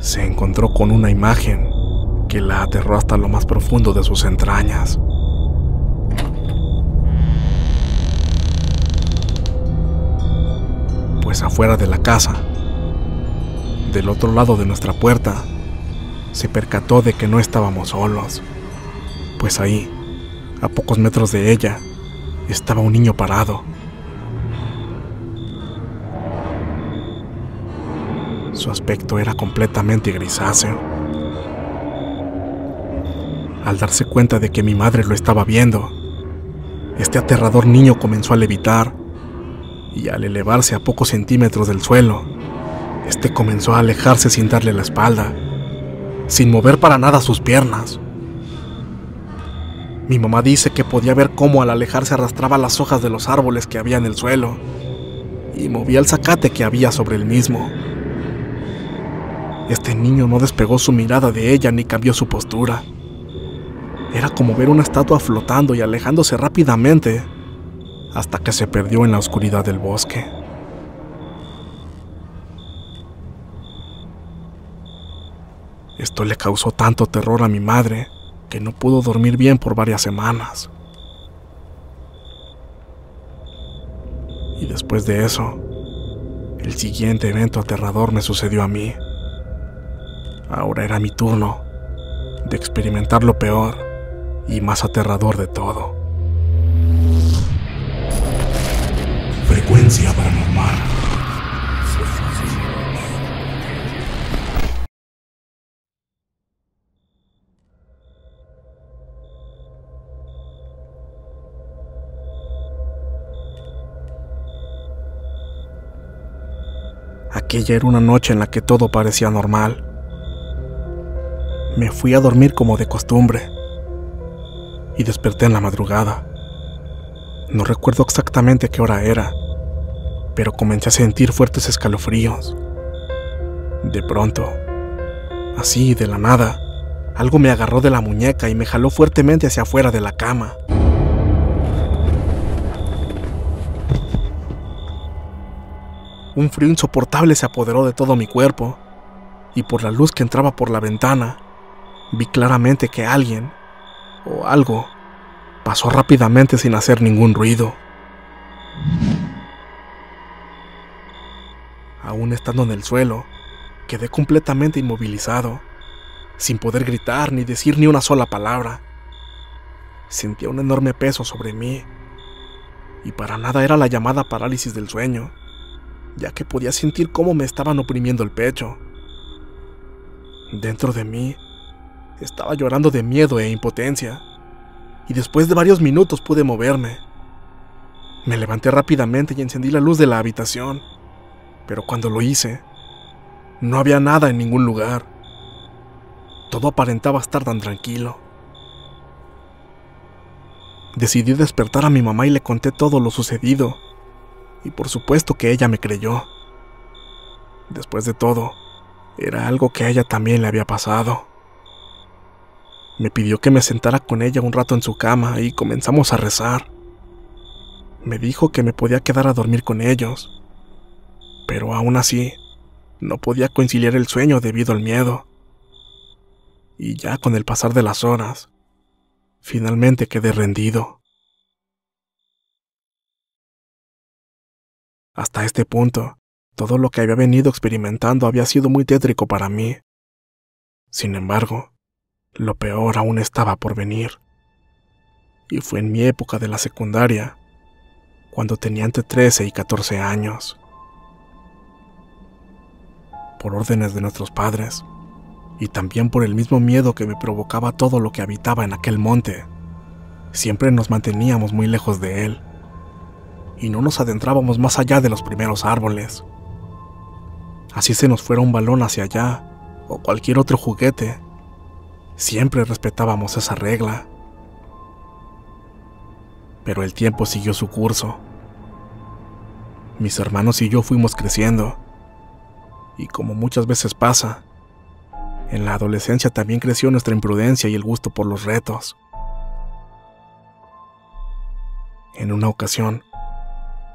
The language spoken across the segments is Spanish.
se encontró con una imagen que la aterró hasta lo más profundo de sus entrañas. Pues afuera de la casa, del otro lado de nuestra puerta, se percató de que no estábamos solos, pues ahí, a pocos metros de ella, estaba un niño parado. Su aspecto era completamente grisáceo. Al darse cuenta de que mi madre lo estaba viendo, este aterrador niño comenzó a levitar, y al elevarse a pocos centímetros del suelo, este comenzó a alejarse sin darle la espalda, sin mover para nada sus piernas. Mi mamá dice que podía ver cómo al alejarse arrastraba las hojas de los árboles que había en el suelo y movía el zacate que había sobre el mismo. Este niño no despegó su mirada de ella ni cambió su postura. Era como ver una estatua flotando y alejándose rápidamente hasta que se perdió en la oscuridad del bosque. Esto le causó tanto terror a mi madre que no pudo dormir bien por varias semanas. Y después de eso, el siguiente evento aterrador me sucedió a mí. Ahora era mi turno de experimentar lo peor y más aterrador de todo. Frecuencia paranormal. Aquella era una noche en la que todo parecía normal. Me fui a dormir como de costumbre y desperté en la madrugada. No recuerdo exactamente qué hora era, pero comencé a sentir fuertes escalofríos. De pronto, así de la nada, algo me agarró de la muñeca y me jaló fuertemente hacia afuera de la cama. Un frío insoportable se apoderó de todo mi cuerpo, y por la luz que entraba por la ventana, vi claramente que alguien, o algo, pasó rápidamente sin hacer ningún ruido. Aún estando en el suelo, quedé completamente inmovilizado, sin poder gritar ni decir ni una sola palabra. Sentía un enorme peso sobre mí, y para nada era la llamada parálisis del sueño, ya que podía sentir cómo me estaban oprimiendo el pecho. Dentro de mí, estaba llorando de miedo e impotencia, y después de varios minutos pude moverme. Me levanté rápidamente y encendí la luz de la habitación, pero cuando lo hice, no había nada en ningún lugar. Todo aparentaba estar tan tranquilo. Decidí despertar a mi mamá y le conté todo lo sucedido, y por supuesto que ella me creyó. Después de todo, era algo que a ella también le había pasado. Me pidió que me sentara con ella un rato en su cama y comenzamos a rezar. Me dijo que me podía quedar a dormir con ellos, pero aún así, no podía conciliar el sueño debido al miedo. Y ya con el pasar de las horas, finalmente quedé rendido. Hasta este punto, todo lo que había venido experimentando había sido muy tétrico para mí. Sin embargo, lo peor aún estaba por venir. Y fue en mi época de la secundaria, cuando tenía entre 13 y 14 años. Por órdenes de nuestros padres, y también por el mismo miedo que me provocaba todo lo que habitaba en aquel monte, siempre nos manteníamos muy lejos de él, y no nos adentrábamos más allá de los primeros árboles. Así se nos fuera un balón hacia allá, o cualquier otro juguete, siempre respetábamos esa regla. Pero el tiempo siguió su curso. Mis hermanos y yo fuimos creciendo, y como muchas veces pasa, en la adolescencia también creció nuestra imprudencia y el gusto por los retos. En una ocasión,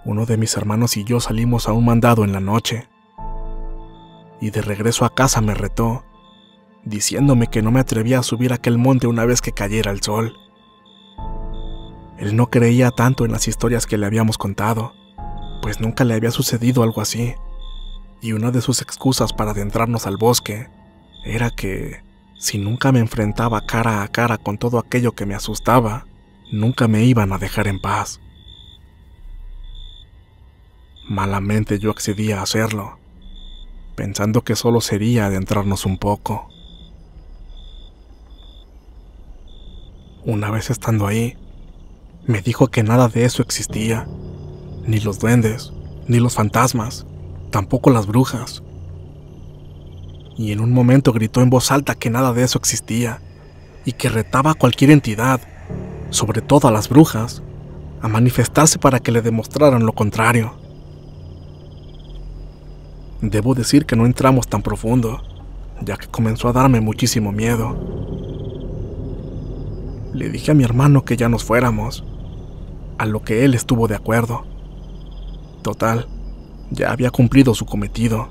uno de mis hermanos y yo salimos a un mandado en la noche. y de regreso a casa me retó, diciéndome que no me atrevía a subir a aquel monte una vez que cayera el sol. Él no creía tanto en las historias que le habíamos contado, pues nunca le había sucedido algo así, y una de sus excusas para adentrarnos al bosque era que, si nunca me enfrentaba cara a cara con todo aquello que me asustaba, nunca me iban a dejar en paz. Malamente yo accedí a hacerlo, pensando que solo sería adentrarnos un poco. Una vez estando ahí, me dijo que nada de eso existía, ni los duendes, ni los fantasmas, tampoco las brujas. Y en un momento gritó en voz alta que nada de eso existía, y que retaba a cualquier entidad, sobre todo a las brujas, a manifestarse para que le demostraran lo contrario. Debo decir que no entramos tan profundo, ya que comenzó a darme muchísimo miedo. Le dije a mi hermano que ya nos fuéramos, a lo que él estuvo de acuerdo. Total, ya había cumplido su cometido.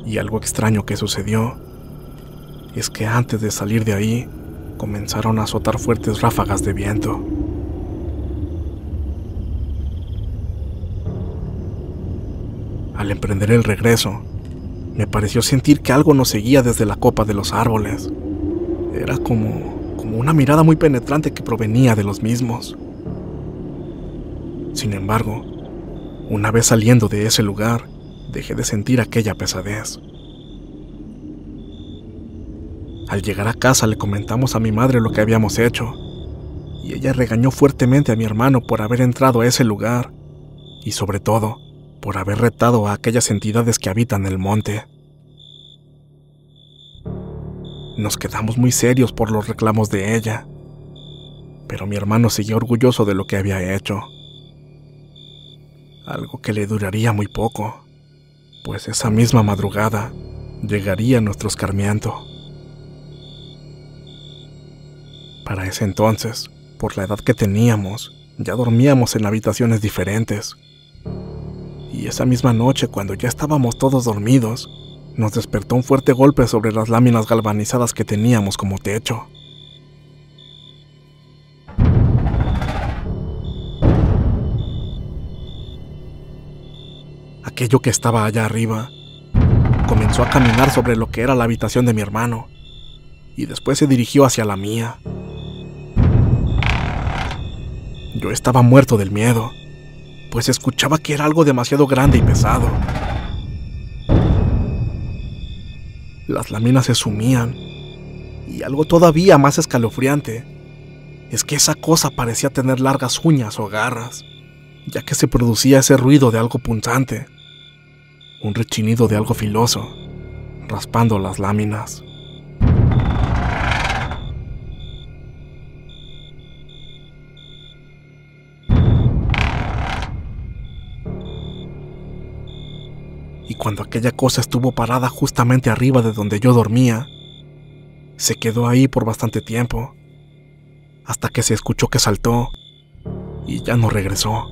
Y algo extraño que sucedió es que antes de salir de ahí, comenzaron a azotar fuertes ráfagas de viento. Al emprender el regreso, me pareció sentir que algo nos seguía desde la copa de los árboles. Era como una mirada muy penetrante que provenía de los mismos. Sin embargo, una vez saliendo de ese lugar, dejé de sentir aquella pesadez. Al llegar a casa le comentamos a mi madre lo que habíamos hecho, y ella regañó fuertemente a mi hermano por haber entrado a ese lugar, y sobre todo, por haber retado a aquellas entidades que habitan el monte. Nos quedamos muy serios por los reclamos de ella, pero mi hermano seguía orgulloso de lo que había hecho. Algo que le duraría muy poco, pues esa misma madrugada llegaría nuestro escarmiento. Para ese entonces, por la edad que teníamos, ya dormíamos en habitaciones diferentes. Y esa misma noche, cuando ya estábamos todos dormidos, nos despertó un fuerte golpe sobre las láminas galvanizadas que teníamos como techo. Aquello que estaba allá arriba comenzó a caminar sobre lo que era la habitación de mi hermano, y después se dirigió hacia la mía. Yo estaba muerto del miedo, pues escuchaba que era algo demasiado grande y pesado. Las láminas se sumían, y algo todavía más escalofriante es que esa cosa parecía tener largas uñas o garras, ya que se producía ese ruido de algo punzante, un rechinido de algo filoso, raspando las láminas. Y cuando aquella cosa estuvo parada justamente arriba de donde yo dormía, se quedó ahí por bastante tiempo, hasta que se escuchó que saltó y ya no regresó.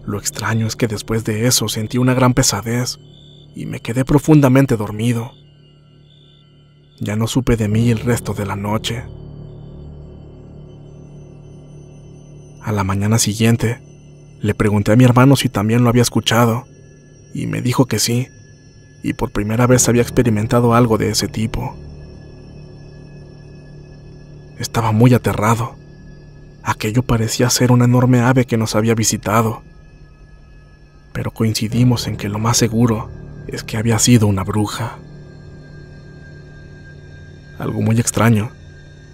Lo extraño es que después de eso sentí una gran pesadez y me quedé profundamente dormido. Ya no supe de mí el resto de la noche. A la mañana siguiente, le pregunté a mi hermano si también lo había escuchado, y me dijo que sí, y por primera vez había experimentado algo de ese tipo. Estaba muy aterrado. Aquello parecía ser una enorme ave que nos había visitado, pero coincidimos en que lo más seguro es que había sido una bruja. Algo muy extraño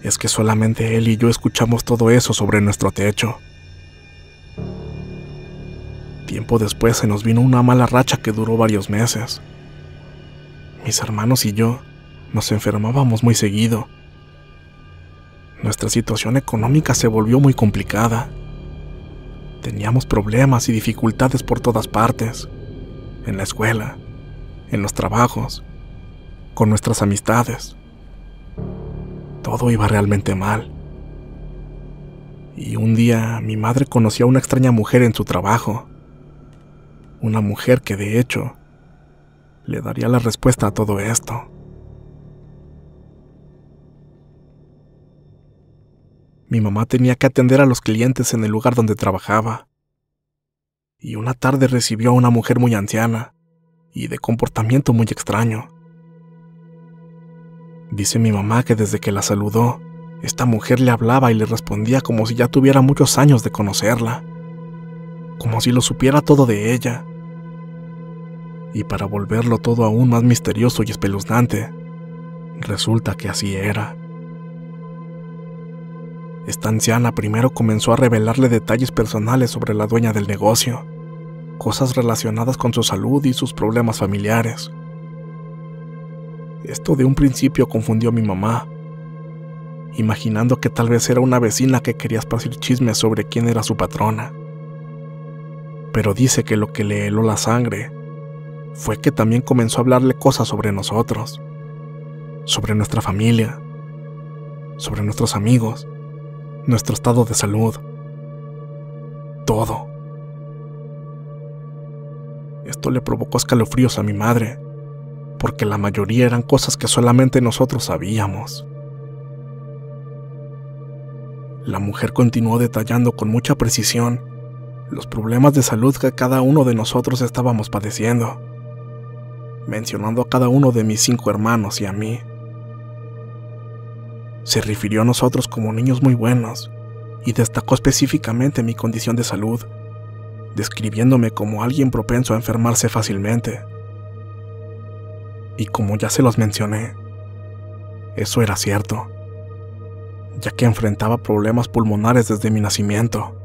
es que solamente él y yo escuchamos todo eso sobre nuestro techo. Tiempo después se nos vino una mala racha que duró varios meses. Mis hermanos y yo nos enfermábamos muy seguido. Nuestra situación económica se volvió muy complicada. Teníamos problemas y dificultades por todas partes, en la escuela, en los trabajos, con nuestras amistades. Todo iba realmente mal. Y un día mi madre conoció a una extraña mujer en su trabajo. Una mujer que, de hecho, le daría la respuesta a todo esto. Mi mamá tenía que atender a los clientes en el lugar donde trabajaba. Y una tarde recibió a una mujer muy anciana y de comportamiento muy extraño. Dice mi mamá que desde que la saludó, esta mujer le hablaba y le respondía como si ya tuviera muchos años de conocerla, como si lo supiera todo de ella. Y para volverlo todo aún más misterioso y espeluznante, resulta que así era. Esta anciana primero comenzó a revelarle detalles personales sobre la dueña del negocio, cosas relacionadas con su salud y sus problemas familiares. Esto de un principio confundió a mi mamá, imaginando que tal vez era una vecina que quería esparcir chismes sobre quién era su patrona. Pero dice que lo que le heló la sangre fue que también comenzó a hablarle cosas sobre nosotros, sobre nuestra familia, sobre nuestros amigos, nuestro estado de salud, todo. Esto le provocó escalofríos a mi madre, porque la mayoría eran cosas que solamente nosotros sabíamos. La mujer continuó detallando con mucha precisión los problemas de salud que cada uno de nosotros estábamos padeciendo, mencionando a cada uno de mis 5 hermanos y a mí. Se refirió a nosotros como niños muy buenos y destacó específicamente mi condición de salud, describiéndome como alguien propenso a enfermarse fácilmente. Y como ya se los mencioné, eso era cierto, ya que enfrentaba problemas pulmonares desde mi nacimiento.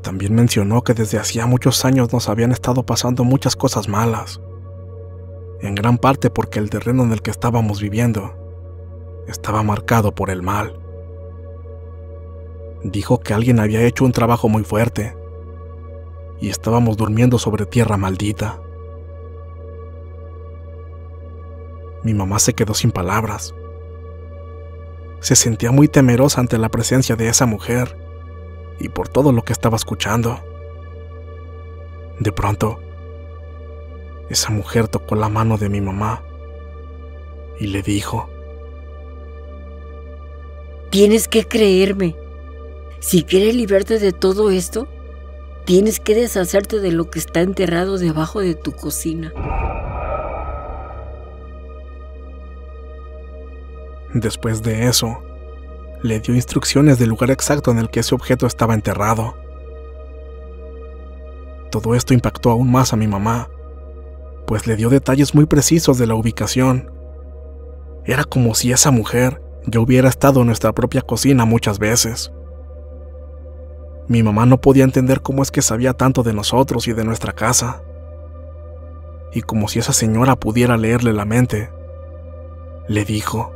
También mencionó que desde hacía muchos años nos habían estado pasando muchas cosas malas, en gran parte porque el terreno en el que estábamos viviendo estaba marcado por el mal. Dijo que alguien había hecho un trabajo muy fuerte y estábamos durmiendo sobre tierra maldita. Mi mamá se quedó sin palabras. Se sentía muy temerosa ante la presencia de esa mujer y por todo lo que estaba escuchando. De pronto, esa mujer tocó la mano de mi mamá y le dijo: Tienes que creerme. Si quieres librarte de todo esto, tienes que deshacerte de lo que está enterrado debajo de tu cocina. Después de eso, le dio instrucciones del lugar exacto en el que ese objeto estaba enterrado. Todo esto impactó aún más a mi mamá, pues le dio detalles muy precisos de la ubicación. Era como si esa mujer ya hubiera estado en nuestra propia cocina muchas veces. Mi mamá no podía entender cómo es que sabía tanto de nosotros y de nuestra casa. Y como si esa señora pudiera leerle la mente, le dijo: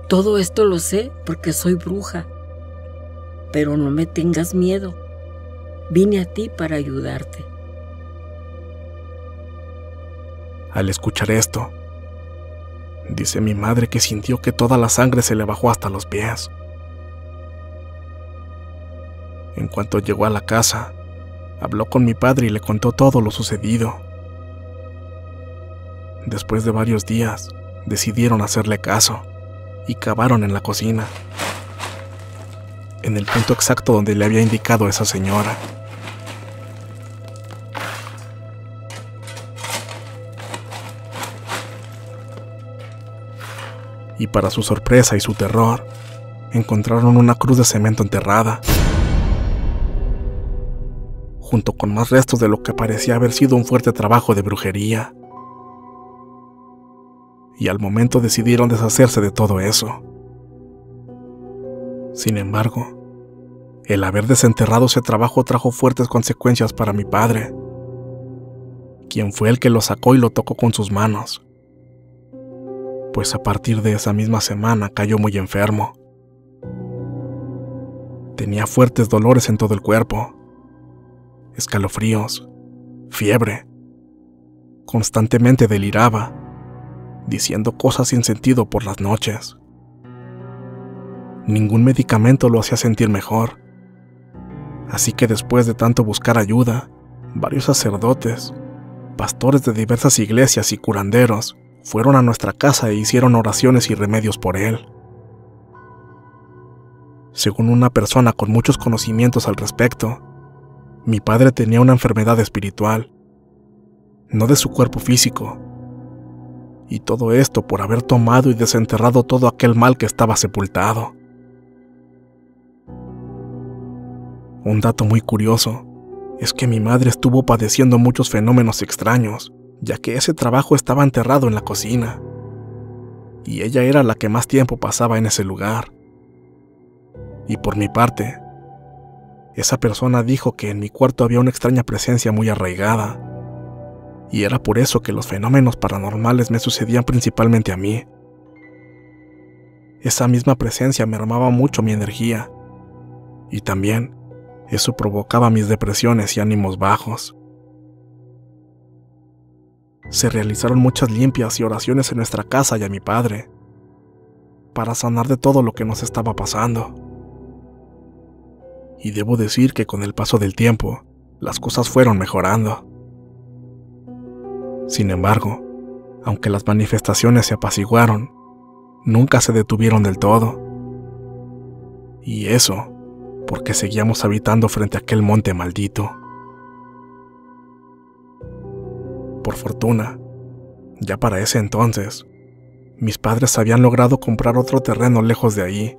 Todo esto lo sé porque soy bruja, pero no me tengas miedo. Vine a ti para ayudarte. Al escuchar esto, dice mi madre que sintió que toda la sangre se le bajó hasta los pies. En cuanto llegó a la casa, habló con mi padre y le contó todo lo sucedido. Después de varios días, decidieron hacerle caso y cavaron en la cocina, en el punto exacto donde le había indicado esa señora. Y para su sorpresa y su terror, encontraron una cruz de cemento enterrada, junto con más restos de lo que parecía haber sido un fuerte trabajo de brujería. Y al momento decidieron deshacerse de todo eso. Sin embargo, el haber desenterrado ese trabajo trajo fuertes consecuencias para mi padre, quien fue el que lo sacó y lo tocó con sus manos, pues a partir de esa misma semana cayó muy enfermo. Tenía fuertes dolores en todo el cuerpo, escalofríos, fiebre. Constantemente deliraba, diciendo cosas sin sentido por las noches. Ningún medicamento lo hacía sentir mejor, Así que después de tanto buscar ayuda, varios sacerdotes, pastores de diversas iglesias y curanderos fueron a nuestra casa e hicieron oraciones y remedios por él. Según una persona con muchos conocimientos al respecto, mi padre tenía una enfermedad espiritual, no de su cuerpo físico, y todo esto por haber tomado y desenterrado todo aquel mal que estaba sepultado. Un dato muy curioso es que mi madre estuvo padeciendo muchos fenómenos extraños, ya que ese trabajo estaba enterrado en la cocina, y ella era la que más tiempo pasaba en ese lugar. Y por mi parte, esa persona dijo que en mi cuarto había una extraña presencia muy arraigada, y era por eso que los fenómenos paranormales me sucedían principalmente a mí. Esa misma presencia mermaba mucho mi energía, y también eso provocaba mis depresiones y ánimos bajos. Se realizaron muchas limpias y oraciones en nuestra casa y a mi padre, para sanar de todo lo que nos estaba pasando. Y debo decir que con el paso del tiempo, las cosas fueron mejorando. Sin embargo, aunque las manifestaciones se apaciguaron, nunca se detuvieron del todo. Y eso, porque seguíamos habitando frente a aquel monte maldito. Por fortuna, ya para ese entonces, mis padres habían logrado comprar otro terreno lejos de ahí,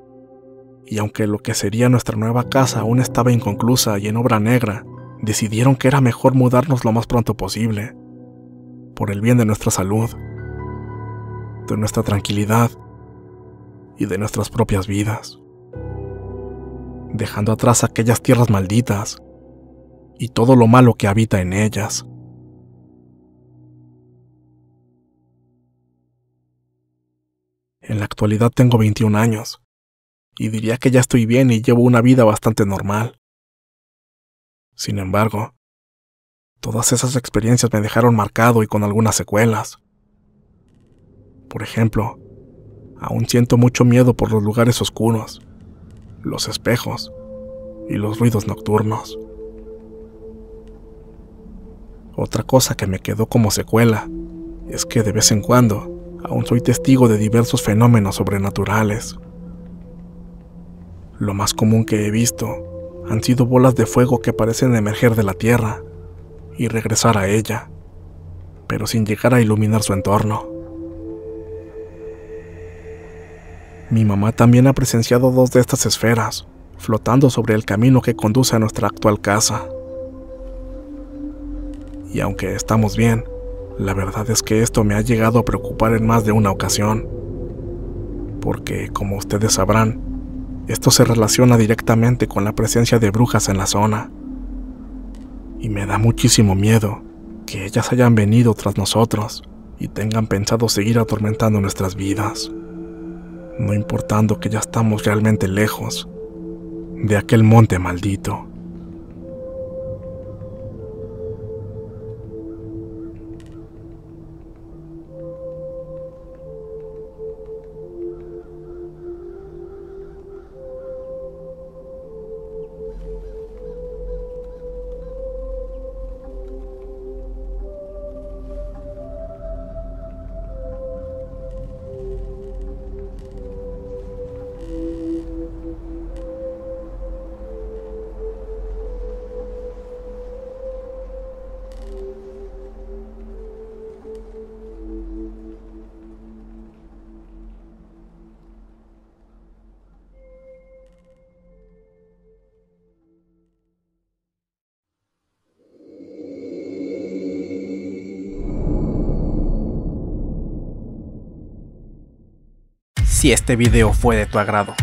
y aunque lo que sería nuestra nueva casa aún estaba inconclusa y en obra negra, decidieron que era mejor mudarnos lo más pronto posible, por el bien de nuestra salud, de nuestra tranquilidad y de nuestras propias vidas, dejando atrás aquellas tierras malditas y todo lo malo que habita en ellas. En la actualidad tengo 21 años, y diría que ya estoy bien y llevo una vida bastante normal. Sin embargo, todas esas experiencias me dejaron marcado y con algunas secuelas. Por ejemplo, aún siento mucho miedo por los lugares oscuros, los espejos y los ruidos nocturnos. Otra cosa que me quedó como secuela es que de vez en cuando aún soy testigo de diversos fenómenos sobrenaturales. Lo más común que he visto han sido bolas de fuego que parecen emerger de la tierra y regresar a ella, pero sin llegar a iluminar su entorno. Mi mamá también ha presenciado 2 de estas esferas, flotando sobre el camino que conduce a nuestra actual casa. Y aunque estamos bien, la verdad es que esto me ha llegado a preocupar en más de una ocasión, porque, como ustedes sabrán, esto se relaciona directamente con la presencia de brujas en la zona, y me da muchísimo miedo que ellas hayan venido tras nosotros y tengan pensado seguir atormentando nuestras vidas, no importando que ya estamos realmente lejos de aquel monte maldito. Si este video fue de tu agrado,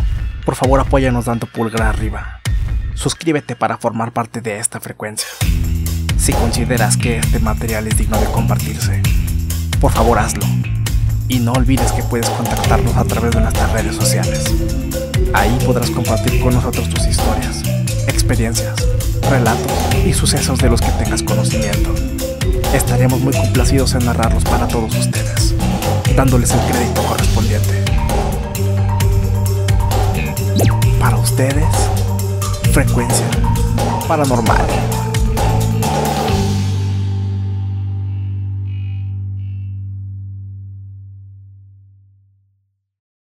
por favor apóyanos dando pulgar arriba. Suscríbete para formar parte de esta frecuencia. Si consideras que este material es digno de compartirse, por favor hazlo. Y no olvides que puedes contactarnos a través de nuestras redes sociales. Ahí podrás compartir con nosotros tus historias, experiencias, relatos y sucesos de los que tengas conocimiento. Estaremos muy complacidos en narrarlos para todos ustedes, dándoles el crédito correspondiente. Para ustedes, Frecuencia paranormal.